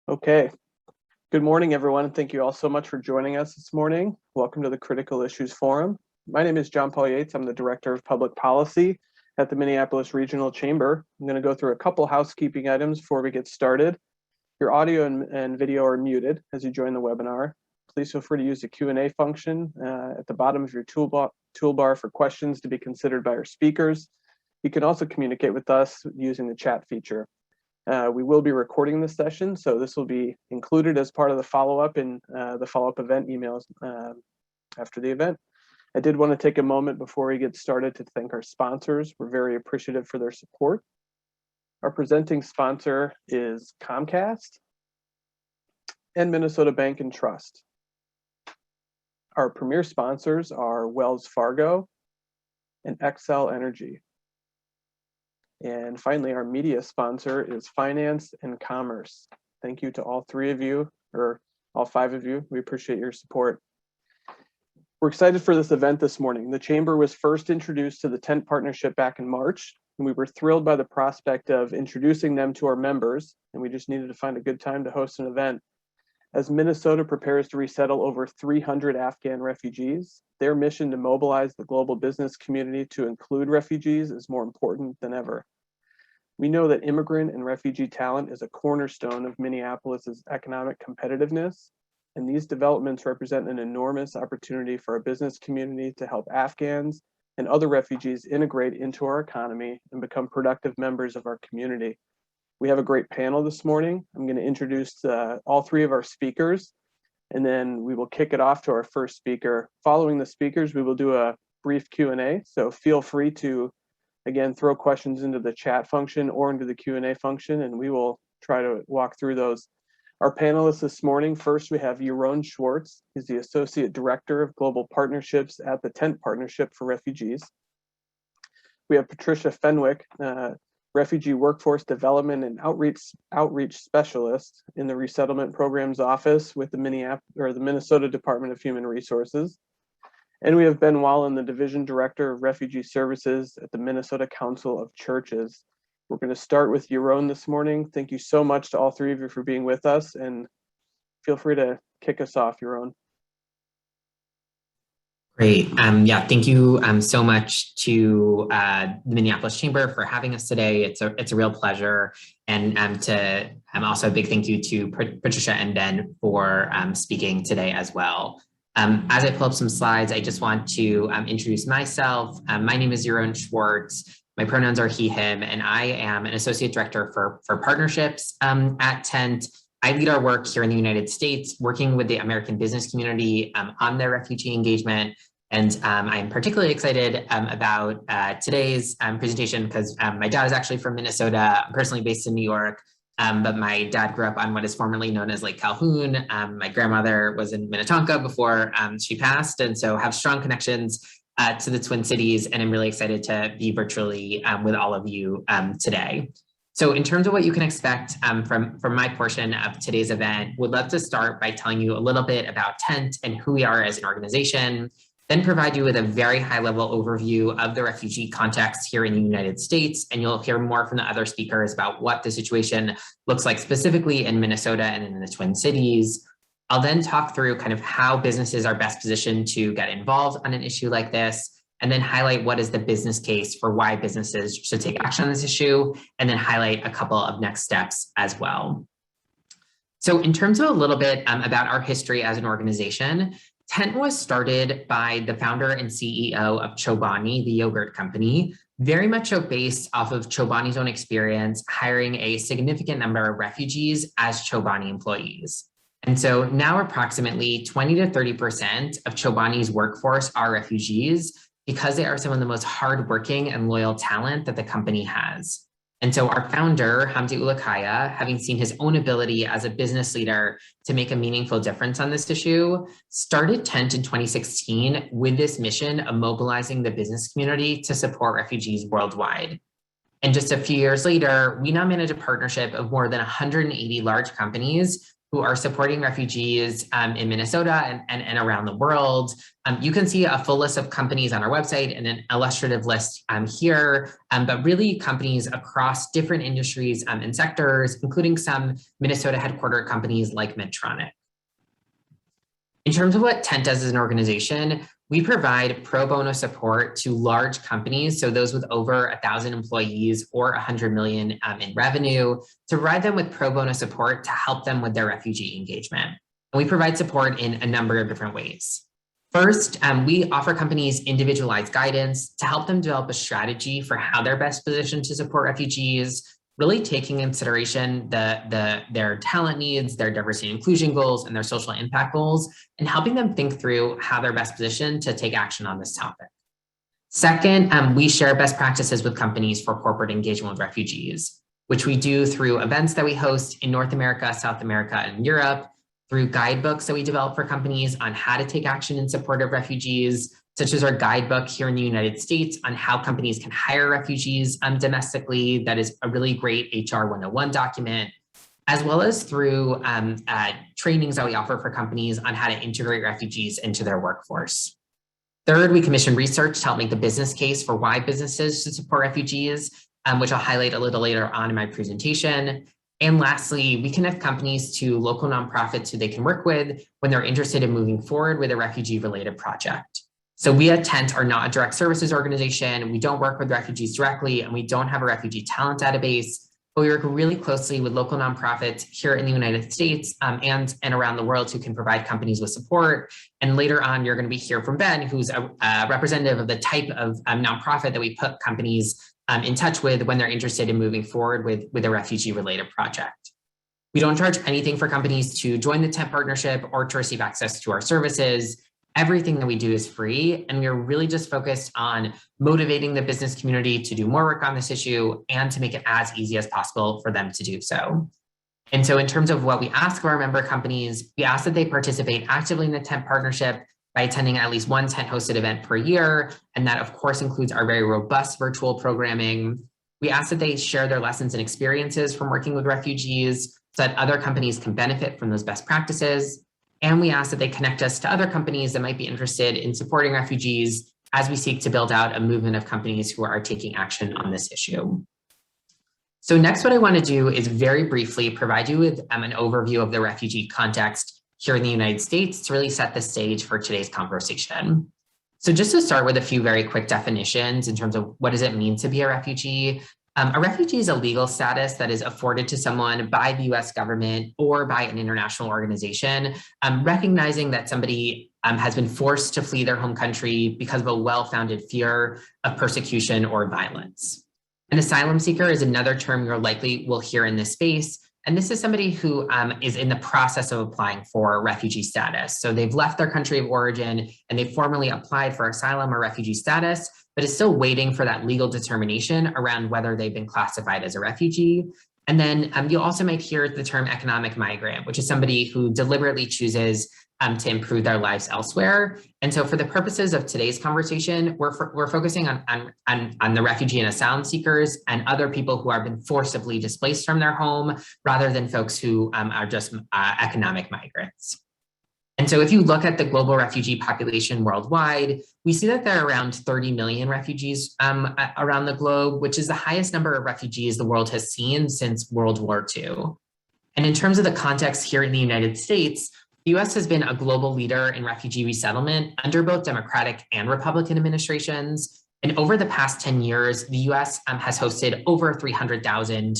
Okay. Good morning, everyone. Thank you all so much for joining us this morning. Welcome to the Critical Issues Forum. My name is John Paul Yates. I'm the Director of Public Policy at the Minneapolis Regional Chamber. I'm going to go through a couple housekeeping items before we get started. Your audio and video are muted as you join the webinar. Please feel free to use the Q&A function at the bottom of your toolbar for questions to be considered by our speakers. You can also communicate with us using the chat feature. We will be recording this session, so this will be included as part of the follow-up in the follow-up event emails after the event. I did want to take a moment before we get started to thank our sponsors. We're very appreciative for their support. Our presenting sponsor is Comcast and Minnesota Bank and Trust. Our premier sponsors are Wells Fargo and Xcel Energy. And finally, our media sponsor is Finance and Commerce. Thank you to all three of you, or all five of you. We appreciate your support. We're excited for this event this morning. The Chamber was first introduced to the Tent Partnership back in March, and we were thrilled by the prospect of introducing them to our members, and we just needed to find a good time to host an event. As Minnesota prepares to resettle over 300 Afghan refugees, their mission to mobilize the global business community to include refugees is more important than ever. We know that immigrant and refugee talent is a cornerstone of Minneapolis's economic competitiveness, and these developments represent an enormous opportunity for our business community to help Afghans and other refugees integrate into our economy and become productive members of our community. We have a great panel this morning. I'm going to introduce all three of our speakers, and then we will kick it off to our first speaker. Following the speakers, we will do a brief Q&A, so feel free to, again, throw questions into the chat function or into the Q&A function, and we will try to walk through those. Our panelists this morning, first we have Yaron Schwartz. He's the Associate Director of Global Partnerships at the Tent Partnership for Refugees. We have Patricia Fenwick, Refugee Workforce Development and Outreach Specialist in the Resettlement Programs Office with the Minnesota Department of Human Resources. And we have Ben Wallen, the Division Director of Refugee Services at the Minnesota Council of Churches. We're going to start with Yaron this morning. Thank you so much to all three of you for being with us, and feel free to kick us off, Yaron. Great. Yeah, thank you so much to the Minneapolis Chamber for having us today. It's a real pleasure. And also a big thank you to Patricia and Ben for speaking today as well. As I pull up some slides, I just want to introduce myself. My name is Yaron Schwartz. My pronouns are he, him, and I am an Associate Director for Partnerships at Tent. I lead our work here in the United States, working with the American business community on their refugee engagement. And I'm particularly excited about today's presentation because my dad is actually from Minnesota. I'm personally based in New York, but my dad grew up on what is formerly known as Lake Calhoun. My grandmother was in Minnetonka before she passed, and so have strong connections to the Twin Cities, and I'm really excited to be virtually with all of you today. So in terms of what you can expect from my portion of today's event, would love to start by telling you a little bit about Tent and who we are as an organization, then provide you with a very high-level overview of the refugee context here in the United States, and you'll hear more from the other speakers about what the situation looks like specifically in Minnesota and in the Twin Cities. I'll then talk through kind of how businesses are best positioned to get involved on an issue like this, and then highlight what is the business case for why businesses should take action on this issue, and then highlight a couple of next steps as well. So in terms of a little bit about our history as an organization, Tent was started by the founder and CEO of Chobani, the yogurt company, very much so based off of Chobani's own experience hiring a significant number of refugees as Chobani employees. And so now approximately 20 to 30% of Chobani's workforce are refugees because they are some of the most hardworking and loyal talent that the company has. And so our founder, Hamdi Ulukaya, having seen his own ability as a business leader to make a meaningful difference on this issue, started Tent in 2016 with this mission of mobilizing the business community to support refugees worldwide. And just a few years later, we now manage a partnership of more than 180 large companies who are supporting refugees in Minnesota and around the world. You can see a full list of companies on our website and an illustrative list here, but really companies across different industries and sectors, including some Minnesota headquartered companies like Medtronic. In terms of what Tent does as an organization, we provide pro bono support to large companies, so those with over 1,000 employees or 100 million in revenue, to provide them with pro bono support to help them with their refugee engagement. And we provide support in a number of different ways. First, we offer companies individualized guidance to help them develop a strategy for how they're best positioned to support refugees, really taking into consideration their talent needs, their diversity and inclusion goals, and their social impact goals, and helping them think through how they're best positioned to take action on this topic. Second, we share best practices with companies for corporate engagement with refugees, which we do through events that we host in North America, South America, and Europe, through guidebooks that we develop for companies on how to take action in support of refugees, such as our guidebook here in the United States on how companies can hire refugees domestically. That is a really great HR 101 document, as well as through trainings that we offer for companies on how to integrate refugees into their workforce. Third, we commission research to help make the business case for why businesses should support refugees, which I'll highlight a little later on in my presentation. And lastly, we connect companies to local nonprofits who they can work with when they're interested in moving forward with a refugee-related project. So we at Tent are not a direct services organization. We don't work with refugees directly, and we don't have a refugee talent database, but we work really closely with local nonprofits here in the United States and around the world who can provide companies with support. And later on, you're going to be hearing from Ben, who's a representative of the type of nonprofit that we put companies in touch with when they're interested in moving forward with a refugee-related project. We don't charge anything for companies to join the Tent partnership or to receive access to our services. Everything that we do is free, and we're really just focused on motivating the business community to do more work on this issue and to make it as easy as possible for them to do so. And so in terms of what we ask of our member companies, we ask that they participate actively in the Tent partnership by attending at least one Tent hosted event per year. And that of course includes our very robust virtual programming. We ask that they share their lessons and experiences from working with refugees so that other companies can benefit from those best practices. And we ask that they connect us to other companies that might be interested in supporting refugees as we seek to build out a movement of companies who are taking action on this issue. So next, what I want to do is very briefly provide you with an overview of the refugee context here in the United States to really set the stage for today's conversation. So just to start with a few very quick definitions in terms of what does it mean to be a refugee. A refugee is a legal status that is afforded to someone by the US government or by an international organization, recognizing that somebody has been forced to flee their home country because of a well-founded fear of persecution or violence. An asylum seeker is another term you likely will hear in this space. And this is somebody who is in the process of applying for refugee status. So they've left their country of origin and they formally applied for asylum or refugee status, but is still waiting for that legal determination around whether they've been classified as a refugee. And then you also might hear the term economic migrant, which is somebody who deliberately chooses to improve their lives elsewhere. And so for the purposes of today's conversation, we're focusing on the refugee and asylum seekers and other people who have been forcibly displaced from their home, rather than folks who are just economic migrants. And so if you look at the global refugee population worldwide, we see that there are around 30 million refugees around the globe, which is the highest number of refugees the world has seen since World War II. And in terms of the context here in the United States, the US has been a global leader in refugee resettlement under both Democratic and Republican administrations. And over the past 10 years, the US has hosted over 300,000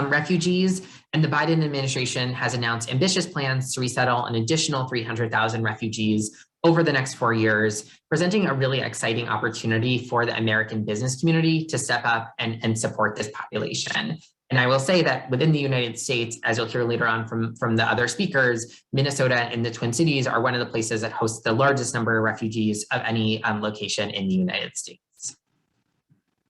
refugees, and the Biden administration has announced ambitious plans to resettle an additional 300,000 refugees over the next 4 years, presenting a really exciting opportunity for the American business community to step up and support this population. And I will say that within the United States, as you'll hear later on from the other speakers, Minnesota and the Twin Cities are one of the places that host the largest number of refugees of any location in the United States.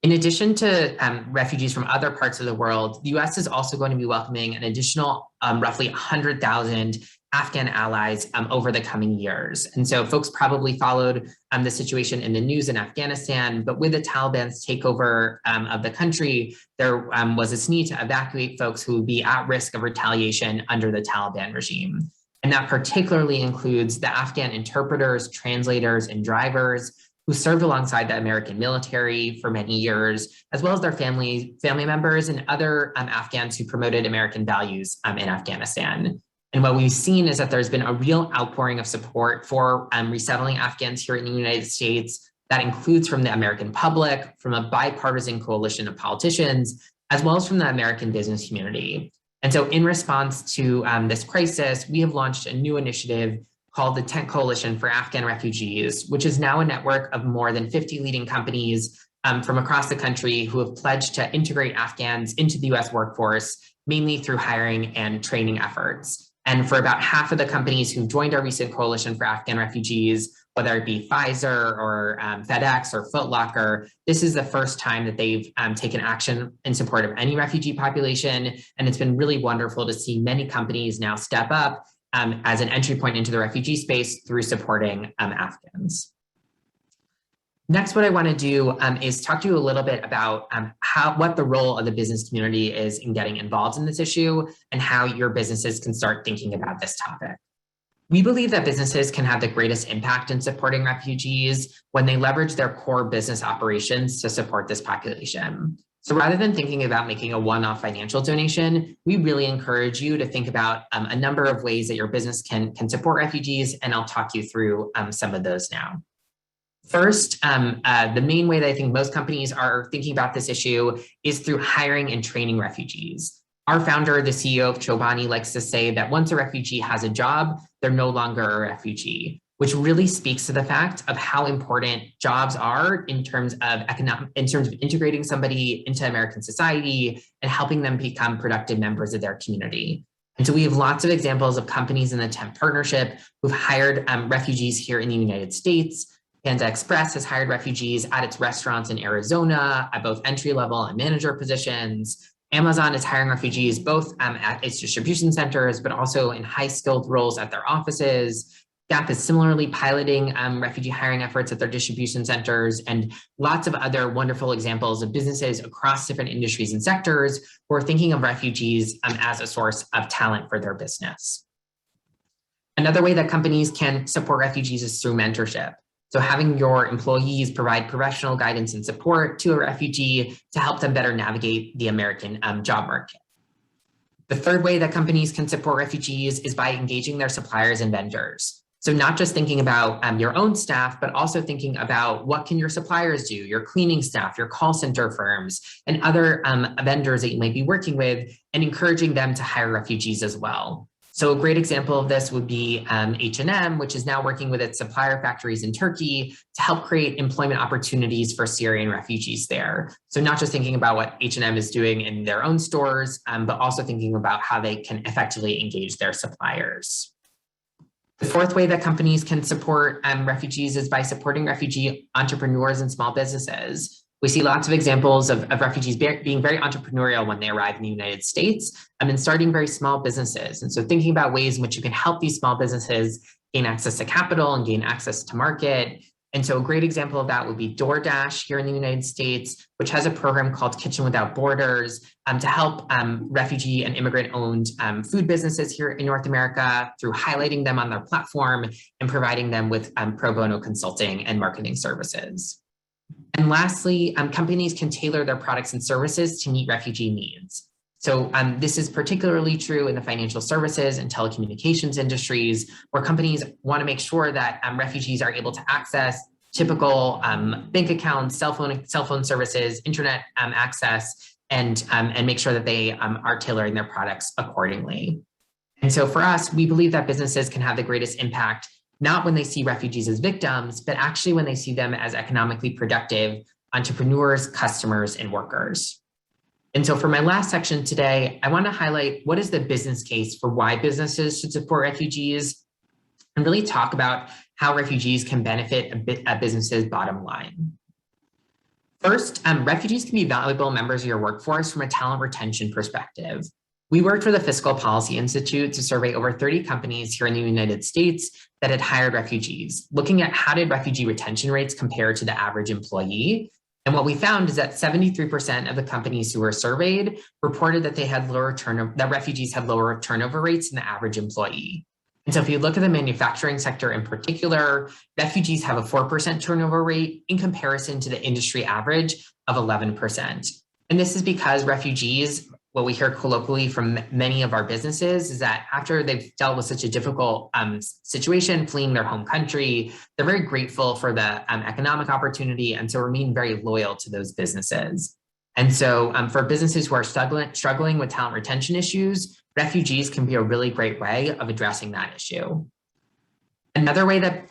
In addition to refugees from other parts of the world, the US is also going to be welcoming an additional roughly 100,000 Afghan allies over the coming years. And so folks probably followed the situation in the news in Afghanistan, but with the Taliban's takeover of the country, there was this need to evacuate folks who would be at risk of retaliation under the Taliban regime. And that particularly includes the Afghan interpreters, translators, and drivers who served alongside the American military for many years, as well as their family members and other Afghans who promoted American values in Afghanistan. And what we've seen is that there's been a real outpouring of support for resettling Afghans here in the United States. That includes from the American public, from a bipartisan coalition of politicians, as well as from the American business community. And so in response to this crisis, we have launched a new initiative called the Tent Coalition for Afghan Refugees, which is now a network of more than 50 leading companies from across the country who have pledged to integrate Afghans into the US workforce, mainly through hiring and training efforts. And for about half of the companies who joined our recent coalition for Afghan refugees, whether it be Pfizer or FedEx or Foot Locker, this is the first time that they've taken action in support of any refugee population. And it's been really wonderful to see many companies now step up as an entry point into the refugee space through supporting Afghans. Next, what I want to do is talk to you a little bit about what the role of the business community is in getting involved in this issue and how your businesses can start thinking about this topic. We believe that businesses can have the greatest impact in supporting refugees when they leverage their core business operations to support this population. So rather than thinking about making a one-off financial donation, we really encourage you to think about a number of ways that your business can support refugees, and I'll talk you through some of those now. First, the main way that I think most companies are thinking about this issue is through hiring and training refugees. Our founder, the CEO of Chobani, likes to say that once a refugee has a job, they're no longer a refugee, which really speaks to the fact of how important jobs are in terms of integrating somebody into American society and helping them become productive members of their community. And so we have lots of examples of companies in the Temp Partnership who've hired refugees here in the United States. Panda Express has hired refugees at its restaurants in Arizona at both entry-level and manager positions. Amazon is hiring refugees both at its distribution centers, but also in high-skilled roles at their offices. Gap is similarly piloting refugee hiring efforts at their distribution centers, and lots of other wonderful examples of businesses across different industries and sectors who are thinking of refugees as a source of talent for their business. Another way that companies can support refugees is through mentorship. So having your employees provide professional guidance and support to a refugee to help them better navigate the American job market. The third way that companies can support refugees is by engaging their suppliers and vendors. So not just thinking about your own staff, but also thinking about what can your suppliers do, your cleaning staff, your call center firms, and other vendors that you might be working with, and encouraging them to hire refugees as well. So a great example of this would be H&M, which is now working with its supplier factories in Turkey to help create employment opportunities for Syrian refugees there. So not just thinking about what H&M is doing in their own stores, but also thinking about how they can effectively engage their suppliers. The fourth way that companies can support refugees is by supporting refugee entrepreneurs and small businesses. We see lots of examples of refugees being very entrepreneurial when they arrive in the United States and starting very small businesses. And so thinking about ways in which you can help these small businesses gain access to capital and gain access to market. And so a great example of that would be DoorDash here in the United States, which has a program called Kitchen Without Borders to help refugee and immigrant-owned food businesses here in North America through highlighting them on their platform and providing them with pro bono consulting and marketing services. And lastly, companies can tailor their products and services to meet refugee needs. So this is particularly true in the financial services and telecommunications industries, where companies want to make sure that refugees are able to access typical bank accounts, cell phone services, internet access, and make sure that they are tailoring their products accordingly. And so for us, we believe that businesses can have the greatest impact not when they see refugees as victims, but actually when they see them as economically productive entrepreneurs, customers, and workers. And so for my last section today, I want to highlight what is the business case for why businesses should support refugees and really talk about how refugees can benefit a business's bottom line. First, refugees can be valuable members of your workforce from a talent retention perspective. We worked with the Fiscal Policy Institute to survey over 30 companies here in the United States that had hired refugees, looking at how did refugee retention rates compare to the average employee. And what we found is that 73% of the companies who were surveyed reported that they had lower turnover, that refugees had lower turnover rates than the average employee. And so if you look at the manufacturing sector in particular, refugees have a 4% turnover rate in comparison to the industry average of 11%. And this is because refugees, what we hear colloquially from many of our businesses is that after they've dealt with such a difficult situation, fleeing their home country, they're very grateful for the economic opportunity and so remain very loyal to those businesses. And so for businesses who are struggling with talent retention issues, refugees can be a really great way of addressing that issue. Another way that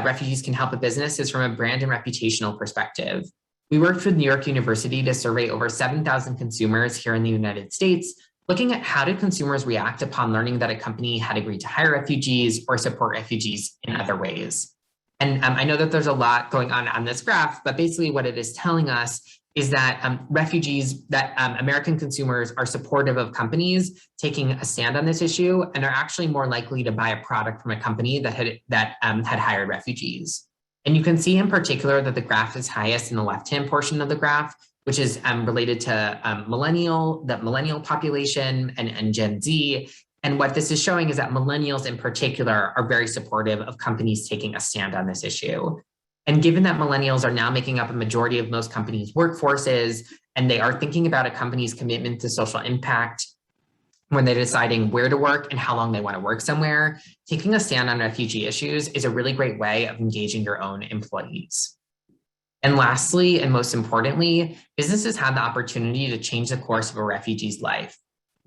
refugees can help a business is from a brand and reputational perspective. We worked with New York University to survey over 7,000 consumers here in the United States, looking at how did consumers react upon learning that a company had agreed to hire refugees or support refugees in other ways. And I know that there's a lot going on this graph, but basically what it is telling us is that American consumers are supportive of companies taking a stand on this issue and are actually more likely to buy a product from a company that had hired refugees. And you can see in particular that the graph is highest in the left-hand portion of the graph, which is related to the millennial population and Gen Z. And what this is showing is that millennials in particular are very supportive of companies taking a stand on this issue. And given that millennials are now making up a majority of most companies' workforces, and they are thinking about a company's commitment to social impact when they're deciding where to work and how long they want to work somewhere, taking a stand on refugee issues is a really great way of engaging your own employees. And lastly, and most importantly, businesses have the opportunity to change the course of a refugee's life.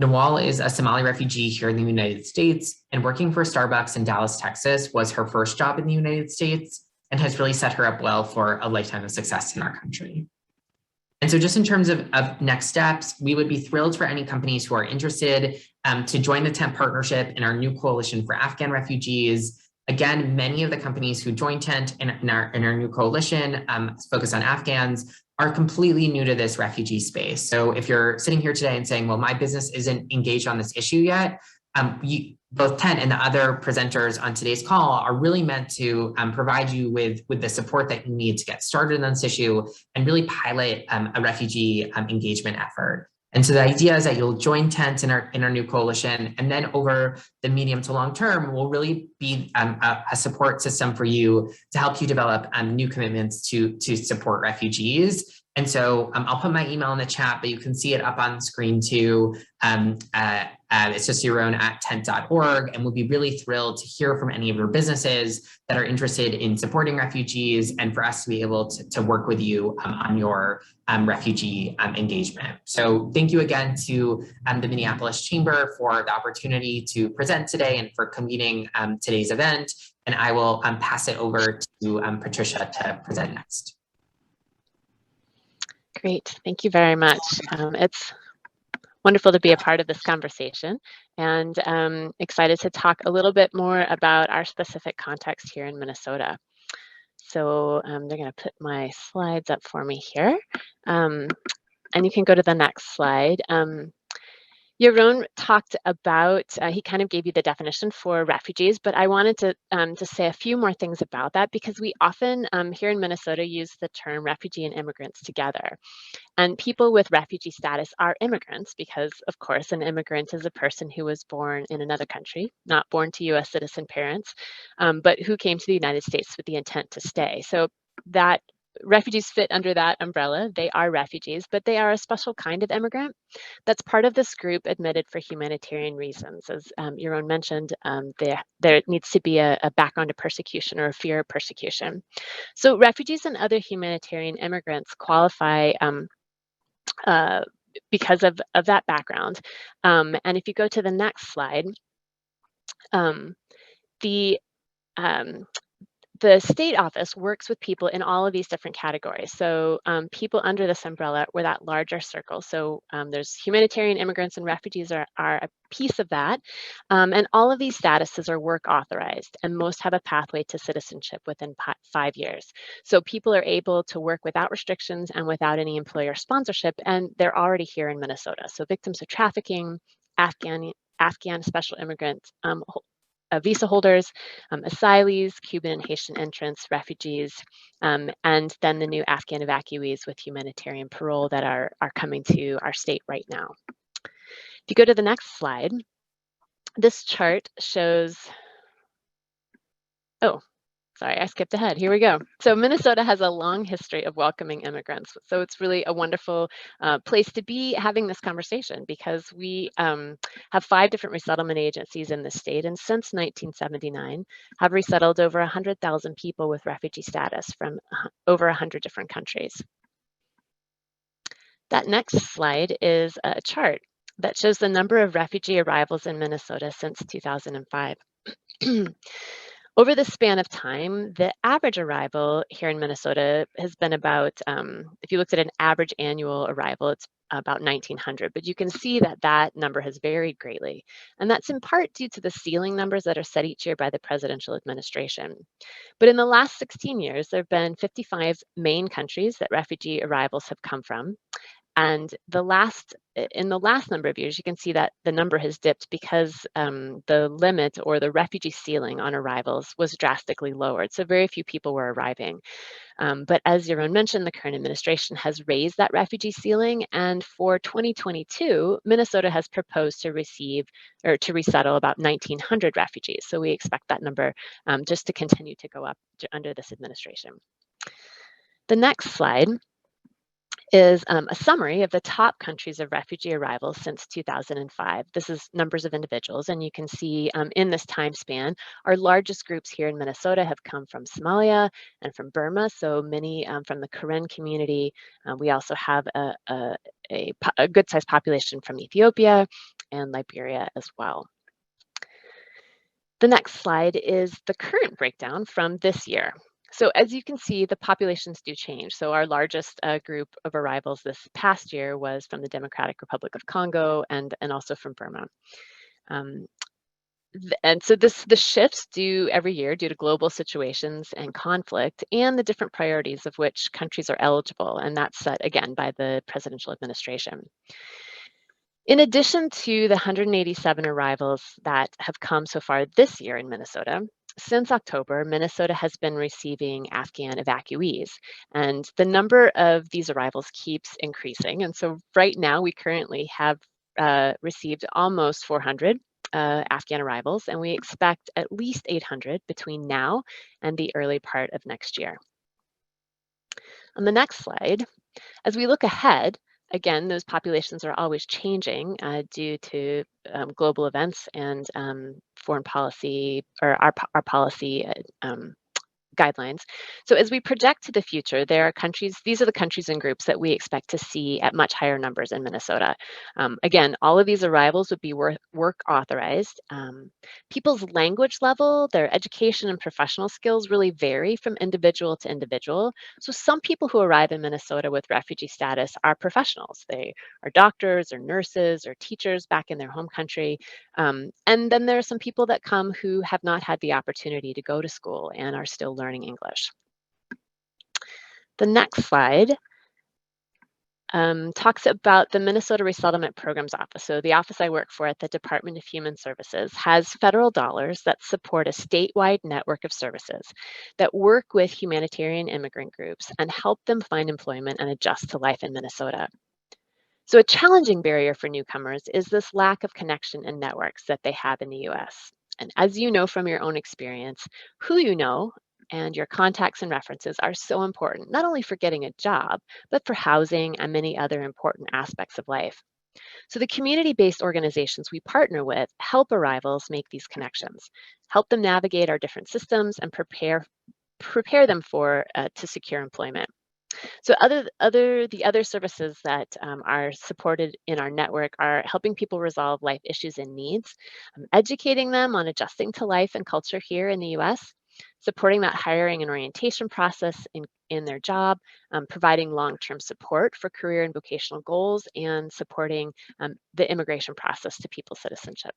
Nawal is a Somali refugee here in the United States, and working for Starbucks in Dallas, Texas was her first job in the United States and has really set her up well for a lifetime of success in our country. And so just in terms of next steps, we would be thrilled for any companies who are interested to join the Tent Partnership in our new coalition for Afghan refugees. Again, many of the companies who join Tent in our new coalition focused on Afghans are completely new to this refugee space. So if you're sitting here today and saying, well, my business isn't engaged on this issue yet, both Tent and the other presenters on today's call are really meant to provide you with the support that you need to get started on this issue and really pilot a refugee engagement effort. And so the idea is that you'll join Tent in our new coalition, and then over the medium to long term, will really be a support system for you to help you develop new commitments to support refugees. And so I'll put my email in the chat, but you can see it up on screen too. It's just your own at tent.org, and we'll be really thrilled to hear from any of your businesses that are interested in supporting refugees and for us to be able to work with you on your refugee engagement. So thank you again to the Minneapolis Chamber for the opportunity to present today and for convening today's event. And I will pass it over to Patricia to present next. Great, thank you very much. It's wonderful to be a part of this conversation, and excited to talk a little bit more about our specific context here in Minnesota. So they're going to put my slides up for me here, and you can go to the next slide. Yaron talked about, he kind of gave you the definition for refugees, but I wanted to say a few more things about that, because we often here in Minnesota use the term refugee and immigrants together. And people with refugee status are immigrants because, of course, an immigrant is a person who was born in another country, not born to US citizen parents, but who came to the United States with the intent to stay. So that refugees fit under that umbrella. They are refugees, but they are a special kind of immigrant that's part of this group admitted for humanitarian reasons. As Yaron mentioned, there needs to be a background of persecution or a fear of persecution. So refugees and other humanitarian immigrants qualify because of that background. And if you go to the next slide, the state office works with people in all of these different categories. So people under this umbrella or that larger circle. So there's humanitarian immigrants and refugees are a piece of that. And all of these statuses are work authorized, and most have a pathway to citizenship within 5 years. So people are able to work without restrictions and without any employer sponsorship, and they're already here in Minnesota. So victims of trafficking, Afghan special immigrant visa holders, asylees, Cuban and Haitian entrants, refugees, and then the new Afghan evacuees with humanitarian parole that are coming to our state right now. If you go to the next slide, this chart shows, oh, sorry, I skipped ahead. Here we go. So Minnesota has a long history of welcoming immigrants. So it's really a wonderful place to be having this conversation, because we have 5 different resettlement agencies in the state, and since 1979 have resettled over 100,000 people with refugee status from over 100 different countries. That next slide is a chart that shows the number of refugee arrivals in Minnesota since 2005. Over the span of time, the average arrival here in Minnesota has been about, if you looked at an average annual arrival, it's about 1,900, but you can see that that number has varied greatly. And that's in part due to the ceiling numbers that are set each year by the presidential administration. But in the last 16 years, there have been 55 main countries that refugee arrivals have come from. And in the last number of years, you can see that the number has dipped because the limit, or the refugee ceiling on arrivals, was drastically lowered. So very few people were arriving. But as Yaron mentioned, the current administration has raised that refugee ceiling. And for 2022, Minnesota has proposed to receive, or to resettle, about 1,900 refugees. So we expect that number just to continue to go up under this administration. The next slide is a summary of the top countries of refugee arrivals since 2005. This is numbers of individuals, and you can see in this time span, our largest groups here in Minnesota have come from Somalia and from Burma, so many from the Karen community. We also have a good-sized population from Ethiopia and Liberia as well. The next slide is the current breakdown from this year. So as you can see, the populations do change. So our largest group of arrivals this past year was from the Democratic Republic of Congo and also from Burma. And so the shifts due every year due to global situations and conflict and the different priorities of which countries are eligible. And that's set again by the presidential administration. In addition to the 187 arrivals that have come so far this year in Minnesota, since October, Minnesota has been receiving Afghan evacuees, and the number of these arrivals keeps increasing. And so right now, we currently have received almost 400 Afghan arrivals, and we expect at least 800 between now and the early part of next year. On the next slide, as we look ahead, again, those populations are always changing due to global events and foreign policy, or our policy guidelines. So as we project to the future, there are countries, these are the countries and groups that we expect to see at much higher numbers in Minnesota. Again, all of these arrivals would be work authorized. People's language level, their education and professional skills really vary from individual to individual. So some people who arrive in Minnesota with refugee status are professionals. They are doctors or nurses or teachers back in their home country. And then there are some people that come who have not had the opportunity to go to school and are still learning English. The next slide talks about the Minnesota Resettlement Programs Office. So the office I work for at the Department of Human Services has federal dollars that support a statewide network of services that work with humanitarian immigrant groups and help them find employment and adjust to life in Minnesota. So a challenging barrier for newcomers is this lack of connection and networks that they have in the US. And as you know from your own experience, who you know and your contacts and references are so important, not only for getting a job, but for housing and many other important aspects of life. So the community-based organizations we partner with help arrivals make these connections, help them navigate our different systems, and prepare them to secure employment. So the other services that are supported in our network are helping people resolve life issues and needs, educating them on adjusting to life and culture here in the US, supporting that hiring and orientation process in their job, providing long-term support for career and vocational goals, and supporting the immigration process to people's citizenship.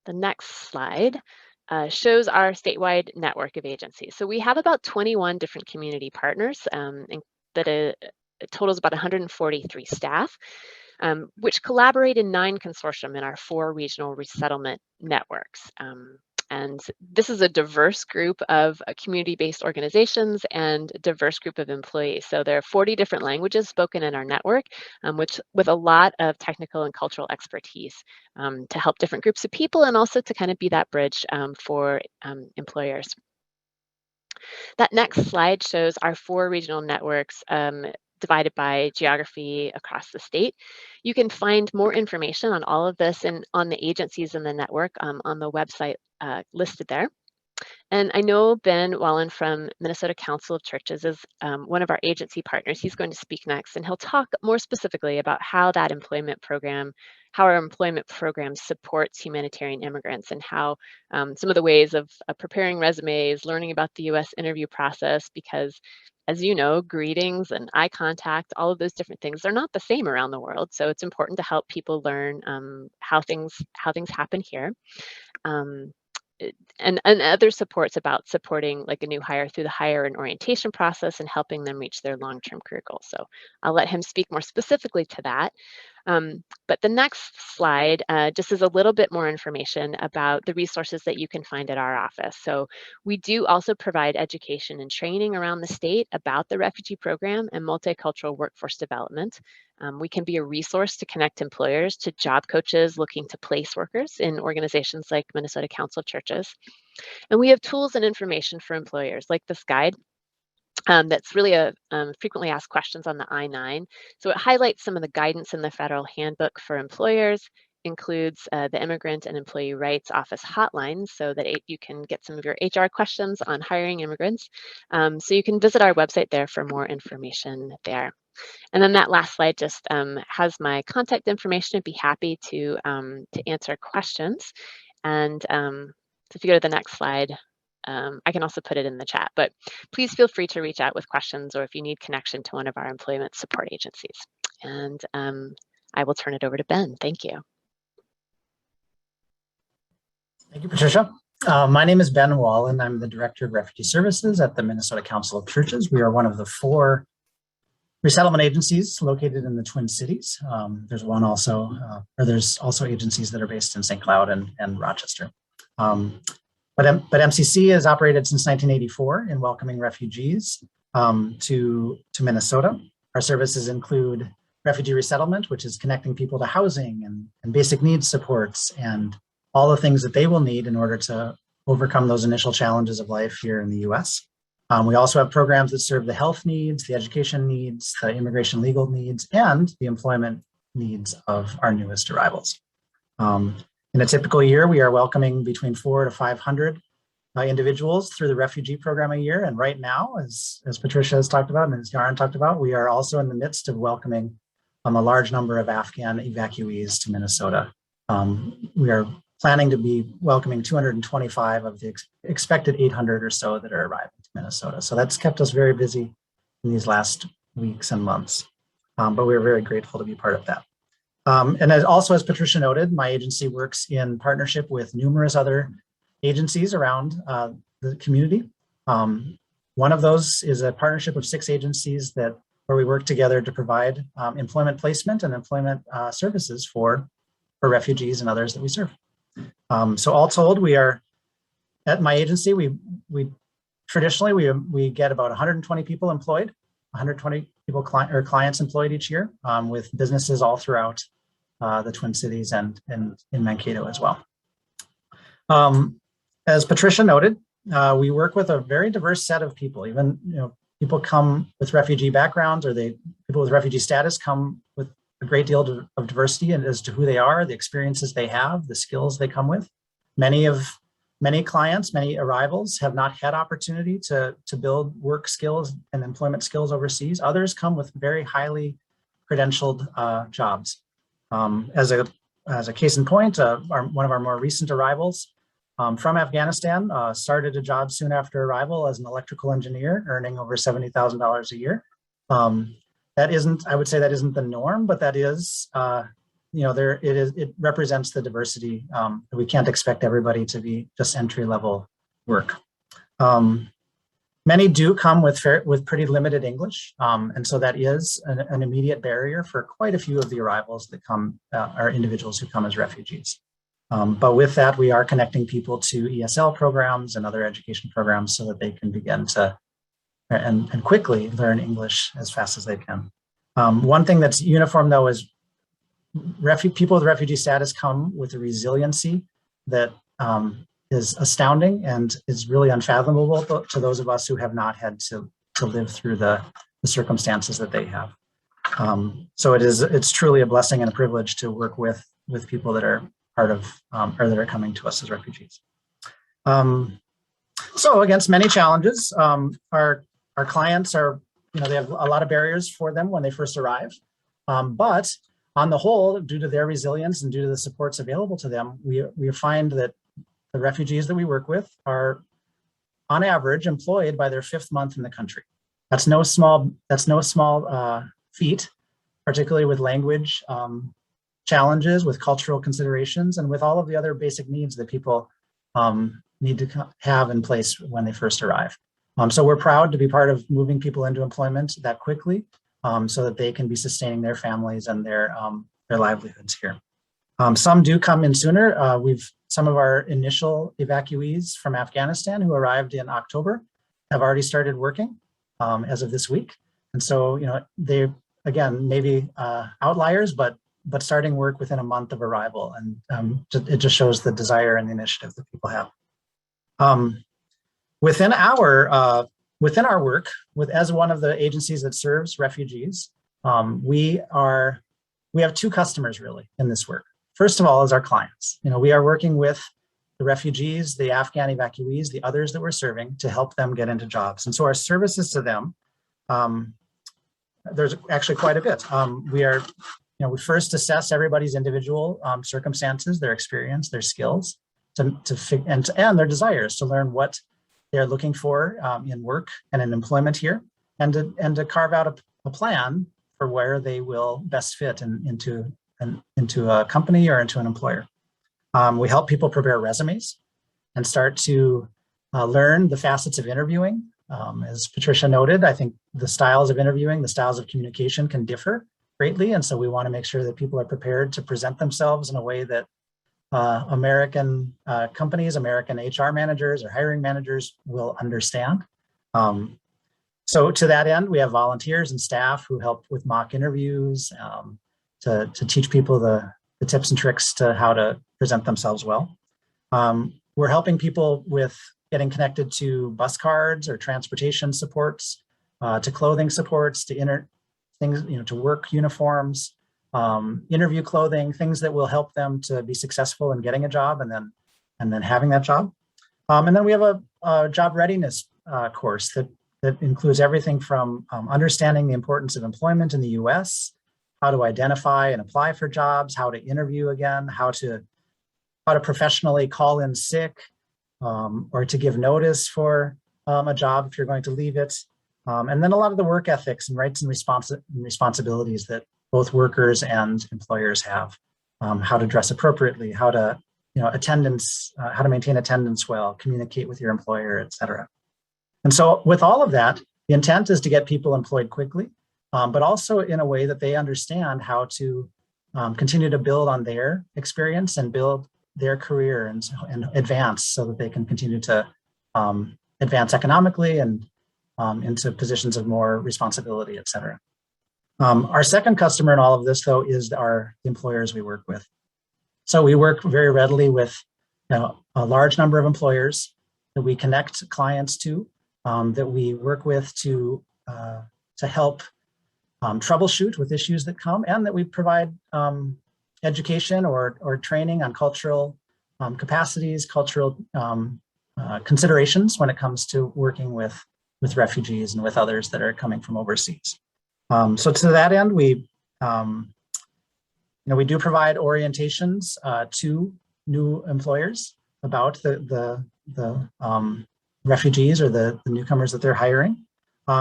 The next slide shows our statewide network of agencies. So we have about 21 different community partners that totals about 143 staff. which collaborate in 9 consortium in our 4 regional resettlement networks. And this is a diverse group of community-based organizations and a diverse group of employees. So there are 40 different languages spoken in our network, which with a lot of technical and cultural expertise to help different groups of people and also to kind of be that bridge for employers. That next slide shows our 4 regional networks divided by geography across the state. You can find more information on all of this and on the agencies in the network on the website listed there. And I know Ben Wallen from Minnesota Council of Churches is one of our agency partners. He's going to speak next, and he'll talk more specifically about how that employment program, how our employment program supports humanitarian immigrants and how some of the ways of preparing resumes, learning about the US interview process, because as you know, greetings and eye contact, all of those different things, they're not the same around the world. So it's important to help people learn how things happen here. And other supports about supporting like a new hire through the hire and orientation process and helping them reach their long-term career goals. So I'll let him speak more specifically to that. But the next slide just is a little bit more information about the resources that you can find at our office. So we do also provide education and training around the state about the refugee program and multicultural workforce development. We can be a resource to connect employers to job coaches looking to place workers in organizations like Minnesota Council of Churches. And we have tools and information for employers like this guide. That's really a frequently asked questions on the I-9. So it highlights some of the guidance in the federal handbook for employers, includes the Immigrant and Employee Rights Office hotlines so that you can get some of your HR questions on hiring immigrants. So you can visit our website there for more information there. And then that last slide just has my contact information. I'd be happy to answer questions. And so if you go to the next slide, I can also put it in the chat, but please feel free to reach out with questions or if you need connection to one of our employment support agencies. And I will turn it over to Ben. Thank you. Thank you, Patricia. My name is Ben Wallen. I'm the Director of Refugee Services at the Minnesota Council of Churches. We are one of the 4 resettlement agencies located in the Twin Cities. There's one also, or there's also agencies that are based in St. Cloud and Rochester. But MCC has operated since 1984 in welcoming refugees to Minnesota. Our services include refugee resettlement, which is connecting people to housing and basic needs supports and all the things that they will need in order to overcome those initial challenges of life here in the US. We also have programs that serve the health needs, the education needs, the immigration legal needs, and the employment needs of our newest arrivals. In a typical year, we are welcoming between 400 to 500 individuals through the refugee program a year. And right now, as Patricia has talked about and as Yaron talked about, we are also in the midst of welcoming a large number of Afghan evacuees to Minnesota. We are planning to be welcoming 225 of the expected 800 or so that are arriving to Minnesota. So that's kept us very busy in these last weeks and months. But we're very grateful to be part of that. And as Patricia noted, my agency works in partnership with numerous other agencies around the community. One of those is a partnership of 6 agencies where we work together to provide employment placement and employment services for refugees and others that we serve. So all told, we are at my agency. We traditionally we get about 120 people employed, 120 people clients employed each year, with businesses all throughout the Twin Cities and in Mankato as well. As Patricia noted, we work with a very diverse set of people. Even people come with refugee backgrounds, or people with refugee status come with a great deal of diversity as to who they are, the experiences they have, the skills they come with. Many clients, many arrivals have not had opportunity to build work skills and employment skills overseas. Others come with very highly credentialed jobs. As a case in point, one of our more recent arrivals from Afghanistan started a job soon after arrival as an electrical engineer, earning over $70,000 a year. I would say that isn't the norm, but that is, it represents the diversity. We can't expect everybody to be just entry-level work. Many do come with pretty limited English, and so that is an immediate barrier for quite a few of the arrivals that come, are individuals who come as refugees. But with that, we are connecting people to ESL programs and other education programs so that they can begin to and quickly learn English as fast as they can. One thing that's uniform, though, is people with refugee status come with a resiliency that is astounding and is really unfathomable to those of us who have not had to live through the circumstances that they have. So it's truly a blessing and a privilege to work with people that are part of or that are coming to us as refugees. So against many challenges, our clients are, they have a lot of barriers for them when they first arrive. But on the whole, due to their resilience and due to the supports available to them, we find that the refugees that we work with are, on average, employed by their 5th month in the country. That's no small feat, particularly with language challenges, with cultural considerations, and with all of the other basic needs that people need to have in place when they first arrive. So we're proud to be part of moving people into employment that quickly, so that they can be sustaining their families and their livelihoods here. Some do come in sooner. Some of our initial evacuees from Afghanistan who arrived in October have already started working as of this week. And so, they, again, maybe outliers, but starting work within a month of arrival. And it just shows the desire and the initiative that people have. Within our work, as one of the agencies that serves refugees, we have 2 customers really in this work. First of all, is our clients. We are working with the refugees, the Afghan evacuees, the others that we're serving to help them get into jobs. And so our services to them, there's actually quite a bit. We first assess everybody's individual circumstances, their experience, their skills, and their desires to learn what they're looking for in work and in employment here, and to carve out a plan for where they will best fit into a company or into an employer. We help people prepare resumes and start to learn the facets of interviewing. As Patricia noted, I think the styles of interviewing, the styles of communication can differ greatly. And so we want to make sure that people are prepared to present themselves in a way that American companies, American HR managers or hiring managers will understand. So to that end, we have volunteers and staff who help with mock interviews to teach people the tips and tricks to how to present themselves well. We're helping people with getting connected to bus cards or transportation supports, to clothing supports, to things, to work uniforms, interview clothing, things that will help them to be successful in getting a job and then having that job. And then we have a job readiness course that includes everything from understanding the importance of employment in the US, how to identify and apply for jobs, how to interview again, how to professionally call in sick, or to give notice for a job if you're going to leave it. And then a lot of the work ethics and rights and responsibilities that both workers and employers have, how to dress appropriately, how to, attendance, how to maintain attendance well, communicate with your employer, et cetera. And so with all of that, the intent is to get people employed quickly, but also in a way that they understand how to continue to build on their experience and build their career and advance so that they can continue to advance economically and into positions of more responsibility, et cetera. Our second customer in all of this, though, is the employers we work with. So we work very readily with a large number of employers that we connect clients to, that we work with to help troubleshoot with issues that come, and that we provide education or training on cultural capacities, cultural considerations when it comes to working with refugees and with others that are coming from overseas. So to that end, we do provide orientations to new employers about the refugees or the newcomers that they're hiring.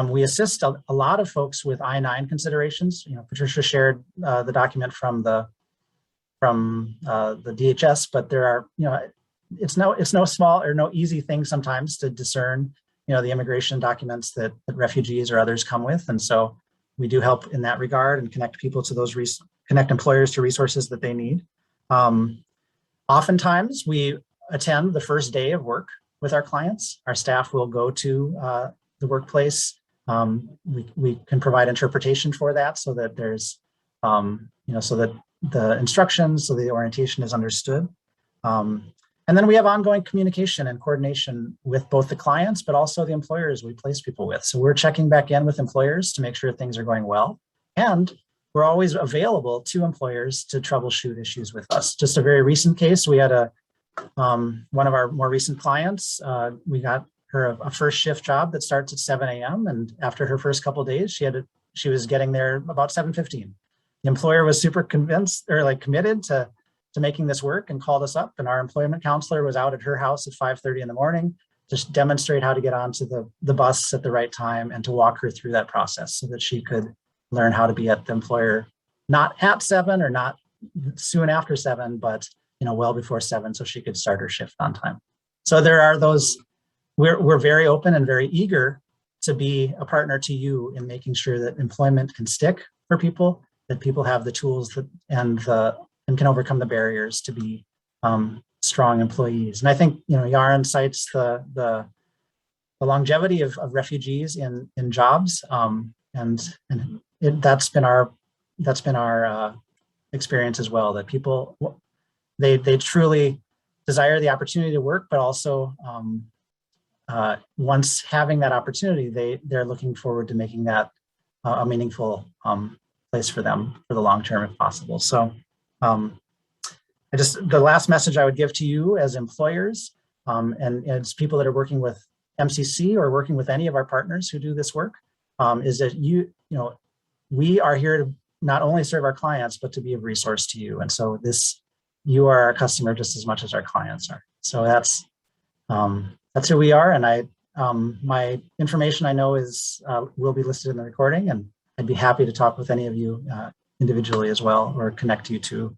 We assist a lot of folks with I-9 considerations. Patricia shared the document from the DHS, but there are, it's no small or no easy thing sometimes to discern the immigration documents that refugees or others come with. And so we do help in that regard and connect people to those, connect employers to resources that they need. Oftentimes we attend the first day of work with our clients. Our staff will go to the workplace. We can provide interpretation for that so that there's, so that the instructions, so the orientation is understood. And then we have ongoing communication and coordination with both the clients, but also the employers we place people with. So we're checking back in with employers to make sure things are going well. And we're always available to employers to troubleshoot issues with us. Just a very recent case, we had one of our more recent clients, we got her a first shift job that starts at 7 a.m. And after her first couple of days, she was getting there about 7:15. The employer was super convinced or committed to making this work and called us up, and our employment counselor was out at her house at 5:30 in the morning to demonstrate how to get onto the bus at the right time and to walk her through that process so that she could learn how to be at the employer, not at 7 or not soon after 7, but well before 7 so she could start her shift on time. So there are those, we're very open and very eager to be a partner to you in making sure that employment can stick for people, that people have the tools and can overcome the barriers to be strong employees. And I think, Yaron cites the longevity of refugees in jobs, that's been our experience as well. That people they truly desire the opportunity to work, but also once having that opportunity, they're looking forward to making that a meaningful place for them for the long term if possible. So. The last message I would give to you as employers and as people that are working with MCC or working with any of our partners who do this work is that we are here to not only serve our clients, but to be of resource to you. And so you are our customer just as much as our clients are. So that's who we are. And my information I know will be listed in the recording, and I'd be happy to talk with any of you individually as well, or connect you to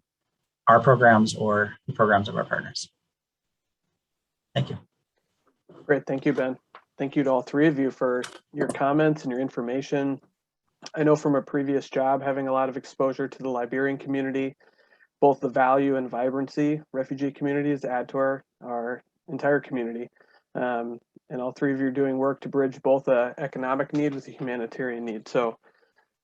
our programs or the programs of our partners. Thank you. Great, thank you, Ben. Thank you to all three of you for your comments and your information. I know from a previous job, having a lot of exposure to the Liberian community, both the value and vibrancy refugee communities add to our entire community. And all three of you are doing work to bridge both an economic need with a humanitarian need. So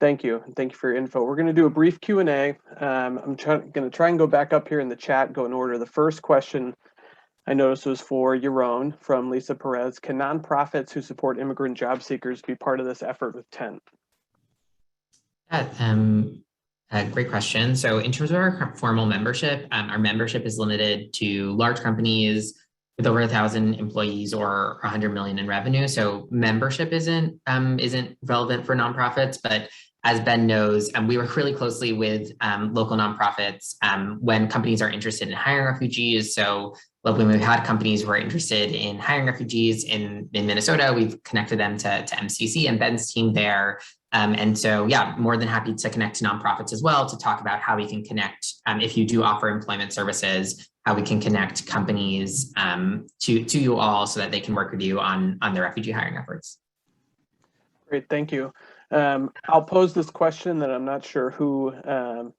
thank you, and thank you for your info. We're going to do a brief Q&A. I'm going to try and go back up here in the chat, go in order. The first question I noticed was for Yaron from Lisa Perez. Can nonprofits who support immigrant job seekers be part of this effort with TENT? Great question. So in terms of our formal membership, our membership is limited to large companies with over 1,000 employees or 100 million in revenue. So membership isn't relevant for nonprofits, but as Ben knows, we work really closely with local nonprofits when companies are interested in hiring refugees. So when we've had companies who are interested in hiring refugees in Minnesota, we've connected them to MCC and Ben's team there. And so, yeah, more than happy to connect to nonprofits as well to talk about how we can connect, if you do offer employment services, how we can connect companies to you all so that they can work with you on the refugee hiring efforts. Great, thank you. I'll pose this question that I'm not sure who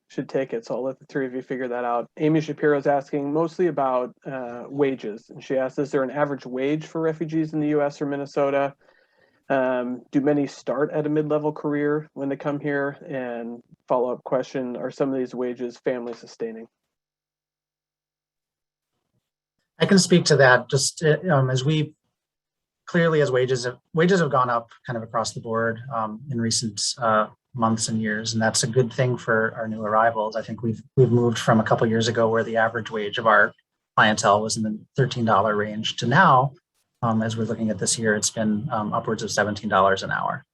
should take it, so I'll let the three of you figure that out. Amy Shapiro is asking mostly about wages, and she asks, is there an average wage for refugees in the US or Minnesota? Do many start at a mid-level career when they come here? And follow-up question, are some of these wages family sustaining? I can speak to that. Just as we clearly, as wages have gone up kind of across the board in recent months and years, and that's a good thing for our new arrivals. I think we've moved from a couple of years ago where the average wage of our clientele was in the $13 range to now, as we're looking at this year, it's been upwards of $17 an hour.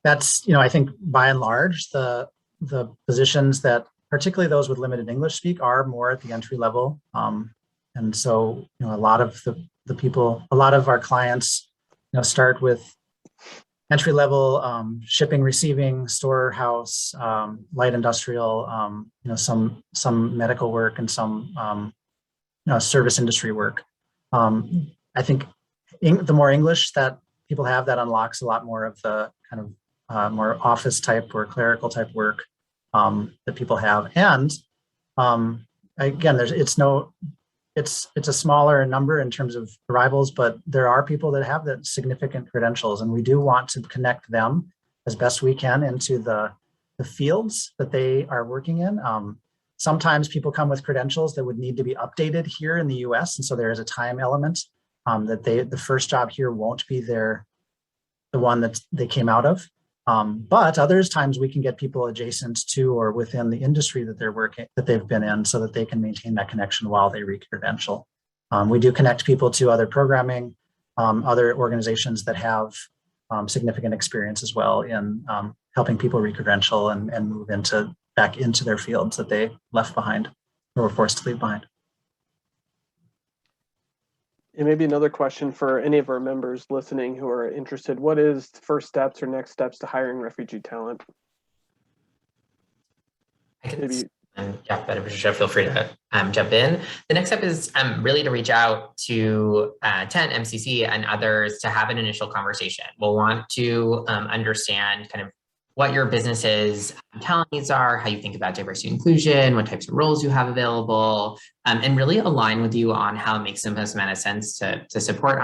That's, I think by and large, the positions that, particularly those with limited English speak, are more at the entry level. And so, a lot of a lot of our clients, start with entry level shipping, receiving, storehouse, light industrial, some medical work and some service industry work. I think the more English that people have, that unlocks a lot more of the kind of more office type or clerical type work that people have. And again, it's a smaller number in terms of arrivals, but there are people that have that significant credentials, and we do want to connect them as best we can into the fields that they are working in. Sometimes people come with credentials that would need to be updated here in the US, and so there is a time element that the first job here won't be the one that they came out of. But others times we can get people adjacent to or within the industry that they've been in, so that they can maintain that connection while they re-credential. We do connect people to other programming, other organizations that have significant experience as well in helping people re-credential and move back into their fields that they left behind or were forced to leave behind. And maybe another question for any of our members listening who are interested: what is the first steps or next steps to hiring refugee talent? Yeah, Patricia, feel free to jump in. The next step is really to reach out to TENT, MCC, and others to have an initial conversation. We'll want to understand kind of what your business's talent needs are, how you think about diversity and inclusion, what types of roles you have available, and really align with you on how it makes the most amount of sense to support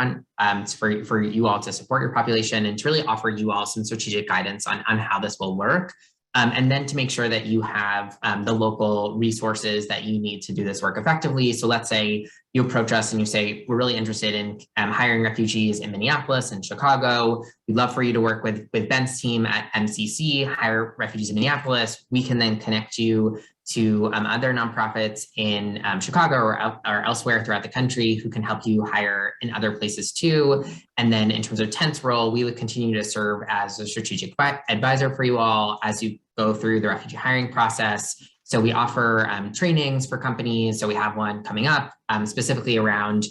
for you all to support your population, and to really offer you all some strategic guidance on how this will work. And then to make sure that you have the local resources that you need to do this work effectively. So let's say you approach us and you say, we're really interested in hiring refugees in Minneapolis and Chicago. We'd love for you to work with Ben's team at MCC, hire refugees in Minneapolis. We can then connect you to other nonprofits in Chicago or elsewhere throughout the country who can help you hire in other places too. And then in terms of TENT's role, we would continue to serve as a strategic advisor for you all as you go through the refugee hiring process. So we offer trainings for companies. So we have one coming up specifically around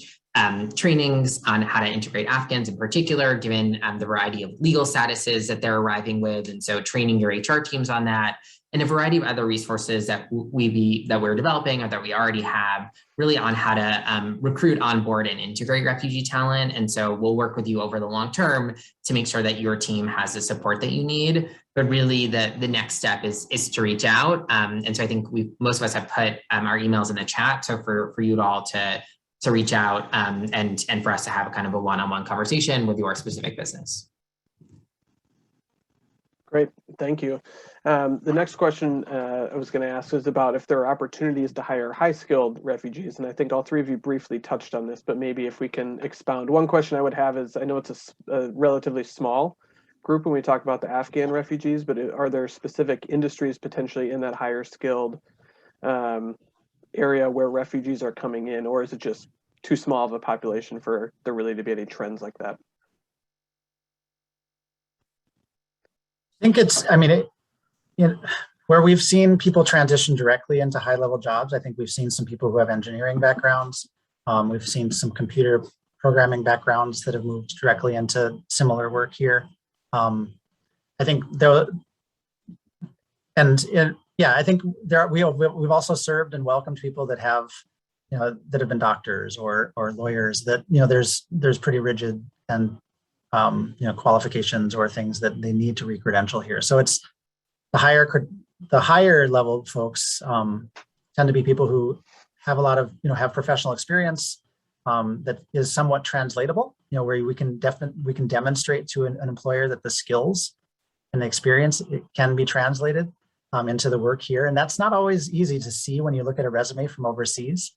trainings on how to integrate Afghans in particular, given the variety of legal statuses that they're arriving with. And so training your HR teams on that, and a variety of other resources that we're developing or that we already have, really on how to recruit, onboard, and integrate refugee talent. And so we'll work with you over the long term to make sure that your team has the support that you need. But really the next step is to reach out. And so I think most of us have put our emails in the chat. So for you all to reach out and for us to have a kind of a one-on-one conversation with your specific business. Great, thank you. The next question I was going to ask is about if there are opportunities to hire high-skilled refugees, and I think all three of you briefly touched on this, but maybe if we can expound. One question I would have is, I know it's a relatively small group when we talk about the Afghan refugees, but are there specific industries potentially in that higher skilled area where refugees are coming in, or is it just too small of a population for there really to be any trends like that? I think where we've seen people transition directly into high-level jobs, I think we've seen some people who have engineering backgrounds. We've seen some computer programming backgrounds that have moved directly into similar work here. I think I think we've also served and welcomed people that have, that have been doctors or lawyers that, there's pretty rigid and qualifications or things that they need to re-credential here. So it's the higher level folks tend to be people who have a lot of, have professional experience that is somewhat translatable, where we can demonstrate to an employer that the skills and the experience can be translated into the work here. And that's not always easy to see when you look at a resume from overseas.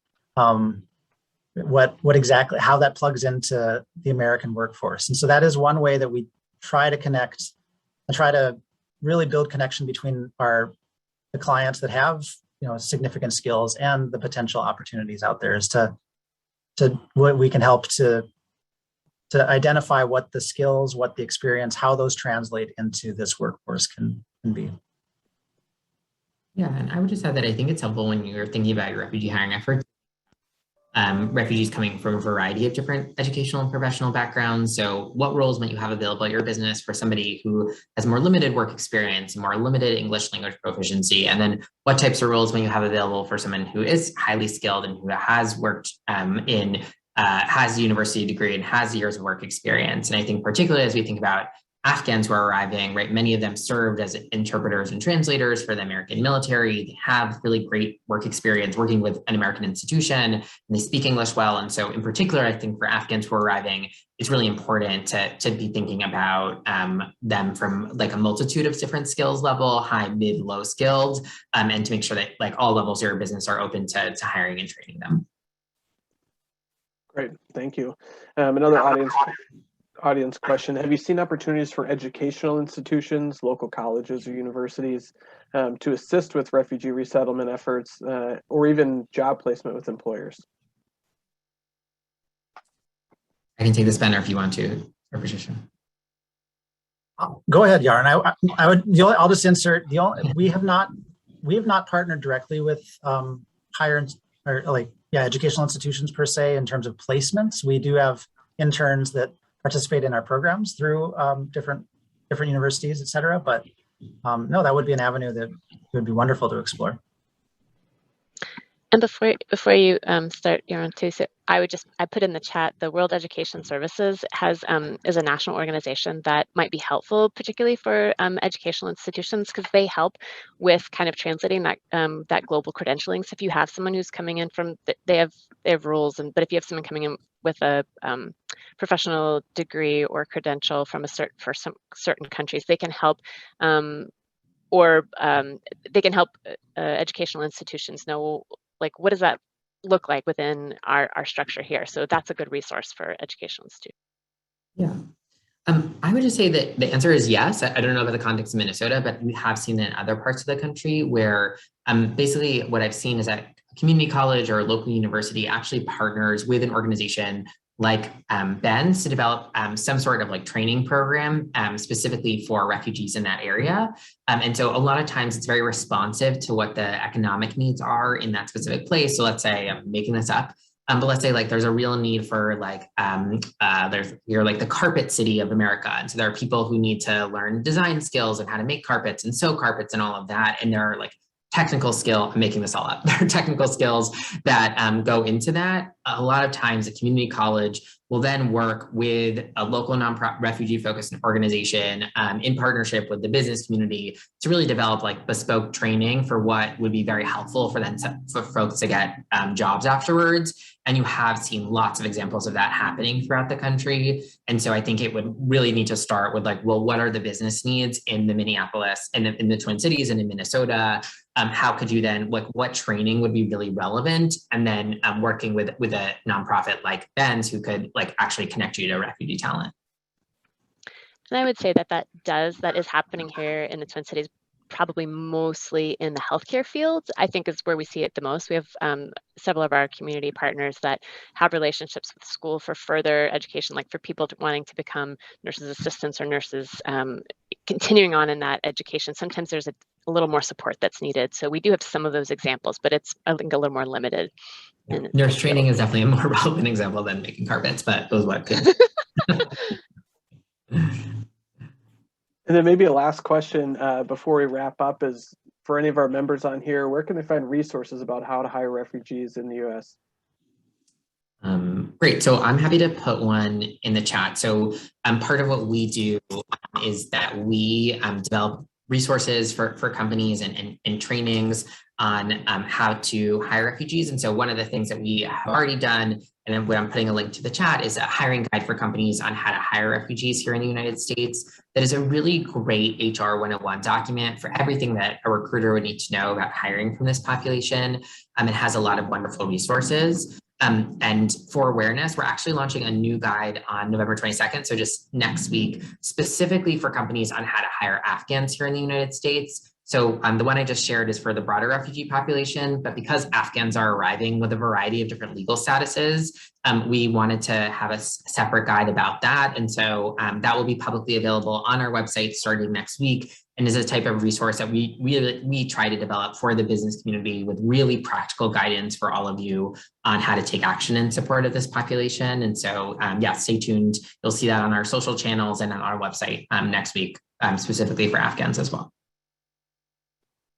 What exactly, how that plugs into the American workforce. And so that is one way that we try to connect and try to really build connection between the clients that have, significant skills and the potential opportunities out there, is to what we can help to identify what the skills, what the experience, how those translate into this workforce can be. Yeah, and I would just add that I think it's helpful when you're thinking about your refugee hiring efforts. Refugees coming from a variety of different educational and professional backgrounds. So what roles might you have available at your business for somebody who has more limited work experience, more limited English language proficiency? And then what types of roles might you have available for someone who is highly skilled and who has worked in has a university degree and has years of work experience. And I think particularly as we think about Afghans who are arriving, right, many of them served as interpreters and translators for the American military. They have really great work experience working with an American institution, and they speak English well. And so in particular, I think for Afghans who are arriving, it's really important to be thinking about them from like a multitude of different skills level, high, mid, low skilled, and to make sure that like all levels of your business are open to hiring and training them. Great, thank you. Another audience question. Have you seen opportunities for educational institutions, local colleges or universities to assist with refugee resettlement efforts or even job placement with employers? I can take this, Ben, or if you want to, or Patricia. Go ahead, Yaron. I would. I'll just insert. We have not partnered directly with educational institutions per se in terms of placements. We do have interns that participate in our programs through different universities, et cetera. But no, that would be an avenue that would be wonderful to explore. And before you start, Yaron, too, so I put in the chat, the World Education Services is a national organization that might be helpful, particularly for educational institutions, because they help with kind of translating that global credentialing. So if you have someone who's coming in from, they have rules, but if you have someone coming in with a professional degree or credential from for some certain countries, they can help. They can help educational institutions know, like, what does that look like within our structure here? So that's a good resource for educational institutions. Yeah. I would just say that the answer is yes. I don't know about the context of Minnesota, but we have seen it in other parts of the country where basically what I've seen is that a community college or a local university actually partners with an organization like Ben's to develop some sort of like training program specifically for refugees in that area. And so a lot of times it's very responsive to what the economic needs are in that specific place. So let's say, I'm making this up, but let's say like there's a real need for like, you're like the carpet city of America. And so there are people who need to learn design skills and how to make carpets and sew carpets and all of that. And there are like technical skill, I'm making this all up, there are technical skills that go into that. A lot of times a community college will then work with a local nonprofit refugee-focused organization in partnership with the business community to really develop like bespoke training for what would be very helpful for folks to get jobs afterwards. And you have seen lots of examples of that happening throughout the country. And so I think it would really need to start with like, well, what are the business needs in the Minneapolis and in the Twin Cities and in Minnesota? How could you then, like, what training would be really relevant? And then working with a nonprofit like Ben's who could like actually connect you to refugee talent. And I would say that is happening here in the Twin Cities, probably mostly in the healthcare field, I think is where we see it the most. We have several of our community partners that have relationships with school for further education, like for people wanting to become nurses assistants or nurses continuing on in that education. Sometimes there's a little more support that's needed. So we do have some of those examples, but it's, I think, a little more limited. Nurse training is definitely a more relevant example than making carpets, but those what could. And then maybe a last question before we wrap up is, for any of our members on here, where can they find resources about how to hire refugees in the U.S.? Great. So I'm happy to put one in the chat. So part of what we do is that we develop resources for companies and trainings on how to hire refugees. And so one of the things that we have already done, and then what I'm putting a link to the chat, is a hiring guide for companies on how to hire refugees here in the United States. That is a really great HR 101 document for everything that a recruiter would need to know about hiring from this population. It has a lot of wonderful resources. And for awareness, we're actually launching a new guide on November 22nd, so just next week, specifically for companies on how to hire Afghans here in the United States. So the one I just shared is for the broader refugee population, but because Afghans are arriving with a variety of different legal statuses, we wanted to have a separate guide about that. And so that will be publicly available on our website starting next week, and is a type of resource that we try to develop for the business community with really practical guidance for all of you on how to take action in support of this population. And so yeah, stay tuned. You'll see that on our social channels and on our website next week, specifically for Afghans as well.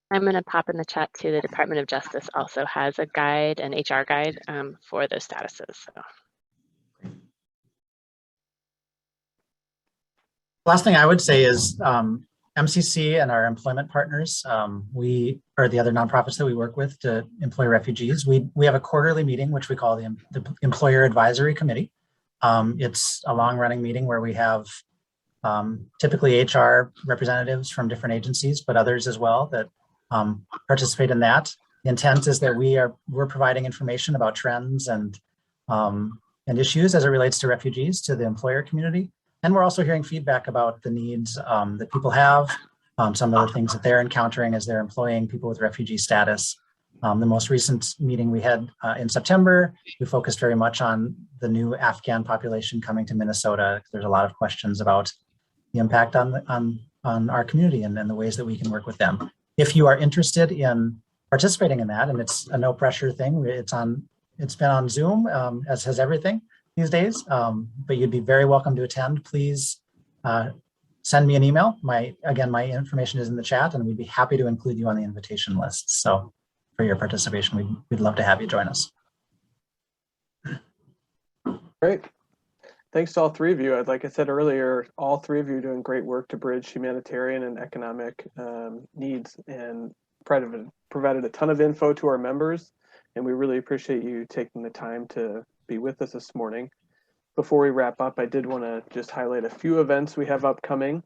I'm going to pop in the chat too. The Department of Justice also has a guide, an HR guide for those statuses. So Last thing I would say is MCC and our employment partners, we are the other nonprofits that we work with to employ refugees. We have a quarterly meeting, which we call the Employer Advisory Committee. It's a long-running meeting where we have typically HR representatives from different agencies, but others as well that participate in that. The intent is that we're providing information about trends and issues as it relates to refugees to the employer community. And we're also hearing feedback about the needs that people have, some of the things that they're encountering as they're employing people with refugee status. The most recent meeting we had in September, we focused very much on the new Afghan population coming to Minnesota. There's a lot of questions about the impact on our community and the ways that we can work with them. If you are interested in participating in that, and it's a no pressure thing, it's been on Zoom, as has everything these days, but you'd be very welcome to attend. Please send me an email. My information is in the chat, and we'd be happy to include you on the invitation list. So for your participation, we'd love to have you join us. Great. Thanks to all three of you. Like I said earlier, all three of you are doing great work to bridge humanitarian and economic needs, and provided a ton of info to our members, and we really appreciate you taking the time to be with us this morning. Before we wrap up, I did want to just highlight a few events we have upcoming.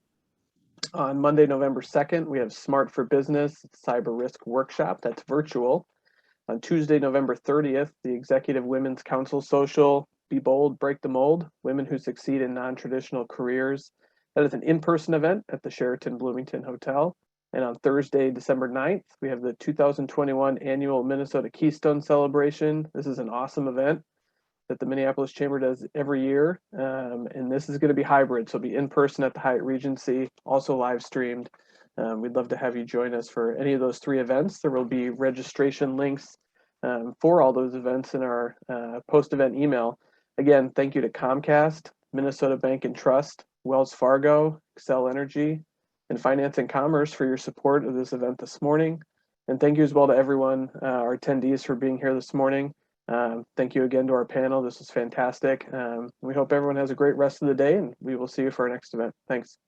On Monday, November 2nd, we have Smart for Business Cyber Risk Workshop. That's virtual. On Tuesday, November 30th, the Executive Women's Council Social, Be Bold, Break the Mold, Women Who Succeed in Non-Traditional Careers. That is an in-person event at the Sheraton Bloomington Hotel. And on Thursday, December 9th, we have the 2021 Annual Minnesota Keystone Celebration. This is an awesome event that the Minneapolis Chamber does every year. And this is going to be hybrid, so it'll be in person at the Hyatt Regency, also live streamed. We'd love to have you join us for any of those three events. There will be registration links for all those events in our post-event email. Again, thank you to Comcast, Minnesota Bank and Trust, Wells Fargo, Xcel Energy, and Finance and Commerce for your support of this event this morning. And thank you as well to everyone, our attendees, for being here this morning. Thank you again to our panel. This was fantastic. We hope everyone has a great rest of the day, and we will see you for our next event. Thanks.